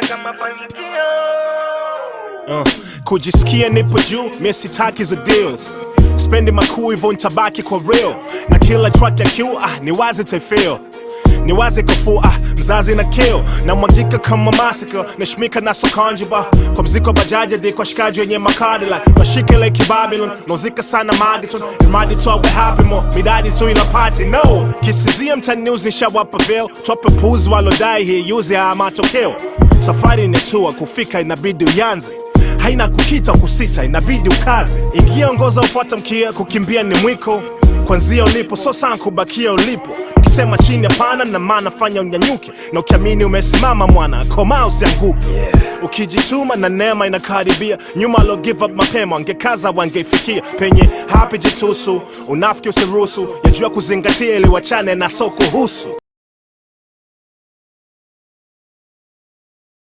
nataka mafanikio. Kujisikia nipo juu, mimi sitaki hizo deals. Spendi makuu hivyo nitabaki kwa real. Na kila track ya Q, ni wazi taifeel. Ni wazi kufu, mzazi na kill. Na mwagika kama massacre, nashmika na sokanjiba. Kwa mziko bajaji di kwa shikaji wenye makadila. Mashike like Babylon, nozika sana magiton. Imadi tu awe happy mo, midadi tu ila party, no. Kisizia mtani uzi nshawapa veil. Tope puzi walodai hii yuzi matokeo. Safari inetua kufika inabidi uyanze. Haina kukita kusita, inabidi ukaze. Ingia ongoza ufuata mkia, kukimbia ni mwiko. Kwanzia ulipo, so sana kubakia ulipo. Ukisema chini hapana na maana fanya unyanyuke. Na ukiamini umesimama mwana, koma usianguke. Ukijituma na neema inakaribia. Nyuma alo give up mapema, wangekaza wangeifikia. Penye hapi jitusu, unafiki usiruhusu. Yajua kuzingatia ili wachane na soko husu.